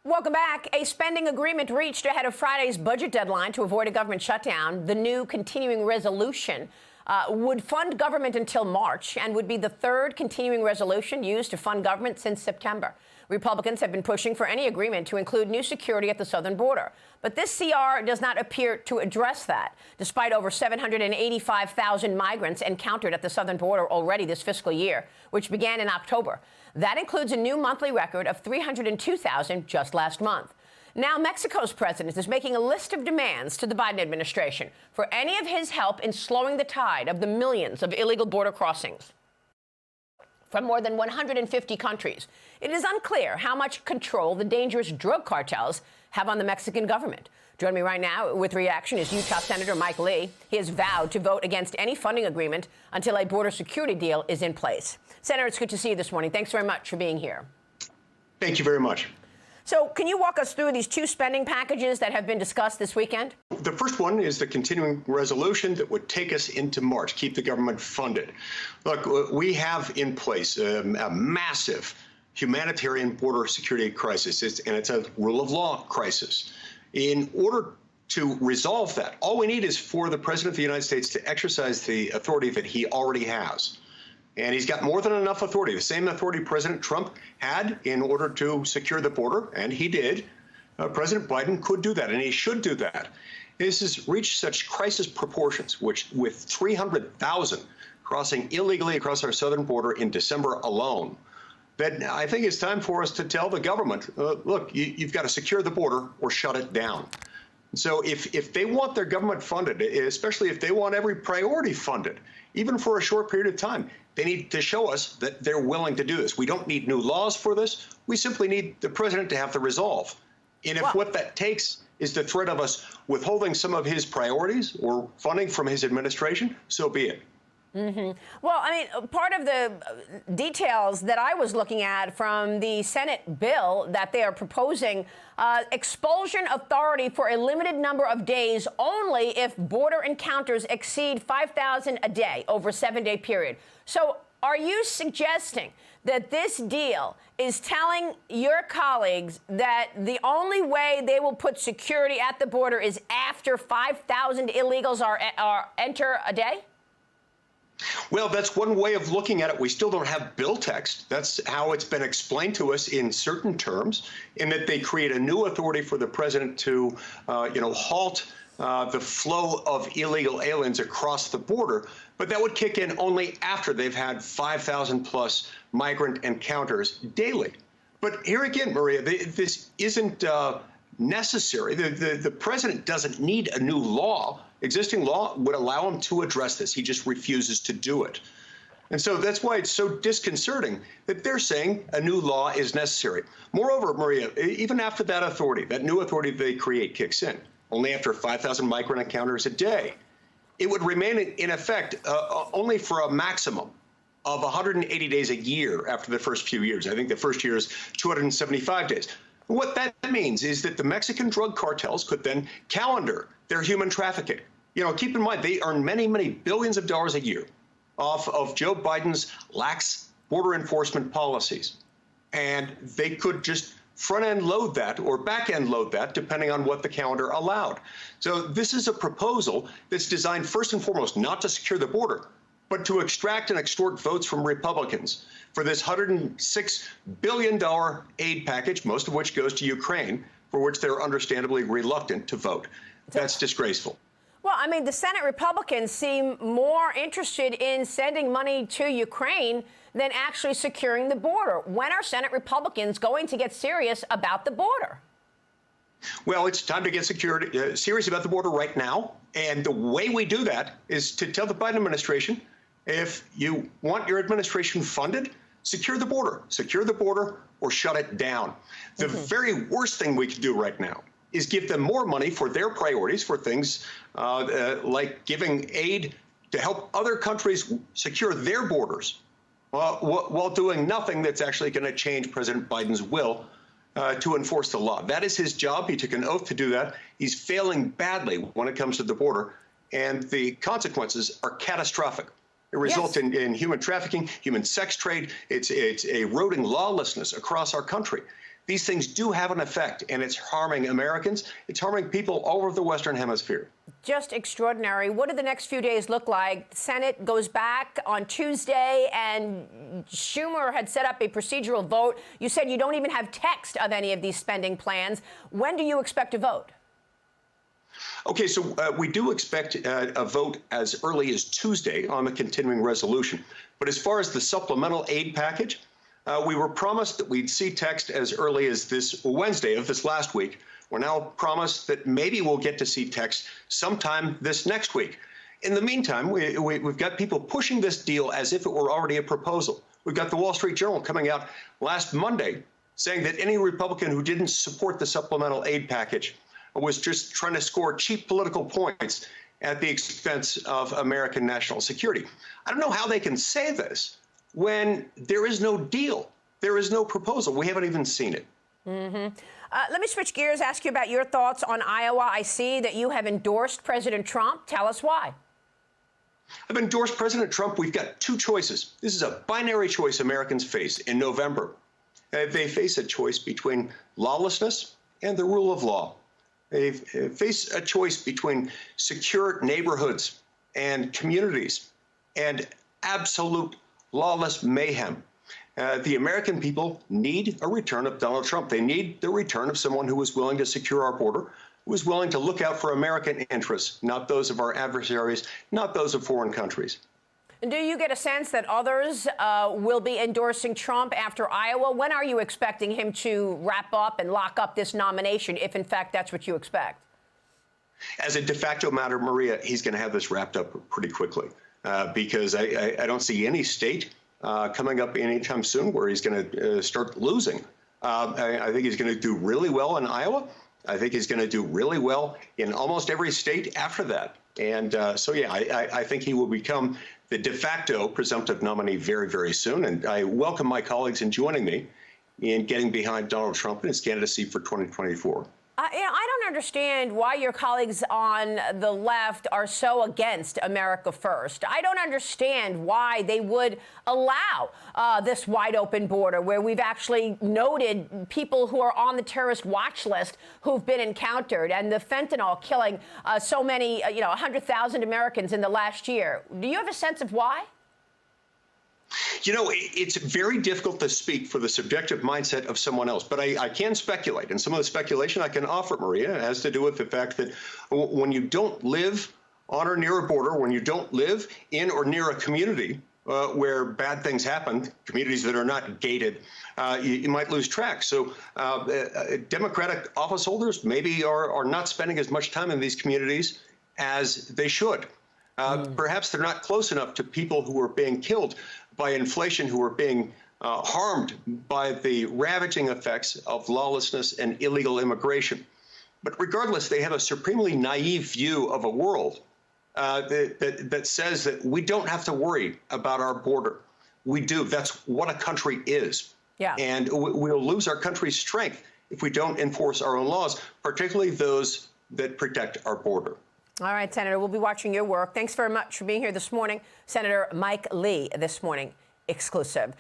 Welcome back. A spending agreement reached ahead of Friday's budget deadline to avoid a government shutdown. The new continuing resolution would fund government until March and would be the third continuing resolution used to fund government since September. Republicans have been pushing for any agreement to include new security at the southern border. But this CR does not appear to address that, despite over 785,000 migrants encountered at the southern border already this fiscal year, which began in October. That includes a new monthly record of 302,000 just last month. Now, Mexico's president is making a list of demands to the Biden administration for any of his help in slowing the tide of the millions of illegal border crossings from more than 150 countries. It is unclear how much control the dangerous drug cartels have on the Mexican government. Joining me right now with reaction is Utah Senator Mike Lee. He has vowed to vote against any funding agreement until a border security deal is in place. Senator, it's good to see you this morning. Thanks very much for being here. Thank you very much. So can you walk us through these two spending packages that have been discussed this weekend? The first one is the continuing resolution that would take us into March, keep the government funded. Look, we have in place a massive humanitarian border security crisis, and it's a rule of law crisis. In order to resolve that, all we need is for the President of the United States to exercise the authority that he already has. And he's got more than enough authority, the same authority President Trump had in order to secure the border, and he did. President Biden could do that, and he should do that. This has reached such crisis proportions, which with 300,000 crossing illegally across our southern border in December alone, that I think it's time for us to tell the government, look, you've got to secure the border or shut it down. So if they want their government funded, especially if they want every priority funded, even for a short period of time, they need to show us that they're willing to do this. We don't need new laws for this. We simply need the president to have the resolve. And if what that takes is the threat of us withholding some of his priorities or funding from his administration, so be it. Mm-hmm. Well, I mean, part of the details that I was looking at from the Senate bill that they are proposing, expulsion authority for a limited number of days only if border encounters exceed 5,000 a day over a 7-day period. So are you suggesting that this deal is telling your colleagues that the only way they will put security at the border is after 5,000 illegals are enter a day? Well, that's one way of looking at it. We still don't have bill text. That's how it's been explained to us in certain terms, in that they create a new authority for the president to, halt the flow of illegal aliens across the border. But that would kick in only after they've had 5,000 plus migrant encounters daily. But here again, Maria, this isn't necessary. The president doesn't need a new law. Existing law would allow him to address this. He just refuses to do it. And so that's why it's so disconcerting that they're saying a new law is necessary. Moreover, Maria, even after that authority, that new authority they create kicks in, only after 5,000 migrant encounters a day, it would remain in effect only for a maximum of 180 days a year after the first few years. I think the first year is 275 days. What that means is that the Mexican drug cartels could then calendar their human trafficking. Keep in mind, they earn many, many billions of dollars a year off of Joe Biden's lax border enforcement policies. And they could just front-end load that or back-end load that, depending on what the calendar allowed. So this is a proposal that's designed first and foremost not to secure the border, but to extract and extort votes from Republicans for this $106 billion aid package, most of which goes to Ukraine, for which they're understandably reluctant to vote. That's disgraceful. Well, I mean, the Senate Republicans seem more interested in sending money to Ukraine than actually securing the border. When are Senate Republicans going to get serious about the border? Well, it's time to get serious about the border right now. And the way we do that is to tell the Biden administration, if you want your administration funded, secure the border or shut it down. The very worst thing we could do right now is give them more money for their priorities, for things like giving aid to help other countries secure their borders, while doing nothing that's actually going to change President Biden's will to enforce the law. That is his job. He took an oath to do that. He's failing badly when it comes to the border, and the consequences are catastrophic. It results in human trafficking, human sex trade. It's eroding lawlessness across our country. these things do have an effect, and it's harming Americans. It's harming people all over the Western Hemisphere. Just extraordinary. What do the next few days look like? The Senate goes back on Tuesday, and Schumer had set up a procedural vote. You said you don't even have text of any of these spending plans. When do you expect to vote? Okay, so we do expect a vote as early as Tuesday on the continuing resolution. But as far as the supplemental aid package, we were promised that we'd see text as early as this Wednesday of this last week. We're now promised that maybe we'll get to see text sometime this next week. In the meantime, we've got people pushing this deal as if it were already a proposal. We've got the Wall Street Journal coming out last Monday saying that any Republican who didn't support the supplemental aid package was just trying to score cheap political points at the expense of American national security. I don't know how they can say this when there is no deal. There is no proposal. We haven't even seen it. Let me switch gears, ask you about your thoughts on Iowa. I see that you have endorsed President Trump. Tell us why. I've endorsed President Trump. We've got two choices. This is a binary choice Americans face in November. They face a choice between lawlessness and the rule of law. They face a choice between secure neighborhoods and communities and absolute lawless mayhem. The American people need a return of Donald Trump. They need the return of someone who is willing to secure our border, who is willing to look out for American interests, not those of our adversaries, not those of foreign countries. Do you get a sense that others will be endorsing Trump after Iowa? When are you expecting him to wrap up and lock up this nomination, if in fact that's what you expect? As a de facto matter, Maria, he's going to have this wrapped up pretty quickly because I don't see any state coming up anytime soon where he's going to start losing. I think he's going to do really well in Iowa. I think he's going to do really well in almost every state after that. And so, yeah, I think he will become the de facto presumptive nominee very, very soon. And I welcome my colleagues in joining me in getting behind Donald Trump and his candidacy for 2024. I don't understand why your colleagues on the left are so against America First. I don't understand why they would allow this wide open border where we've actually noted people who are on the terrorist watch list who've been encountered and the fentanyl killing so many, 100,000 Americans in the last year. Do you have a sense of why? You know, it's very difficult to speak for the subjective mindset of someone else, but I can speculate. And some of the speculation I can offer, Maria, has to do with the fact that when you don't live on or near a border, when you don't live in or near a community where bad things happen, communities that are not gated, you might lose track. So Democratic office holders maybe are not spending as much time in these communities as they should. Perhaps they're not close enough to people who are being killed by inflation, who are being harmed by the ravaging effects of lawlessness and illegal immigration. But regardless, they have a supremely naive view of a world that says that we don't have to worry about our border. We do. That's what a country is. Yeah. And we'll lose our country's strength if we don't enforce our own laws, particularly those that protect our border. All right, Senator, we'll be watching your work. Thanks very much for being here this morning. Senator Mike Lee, this morning, exclusive.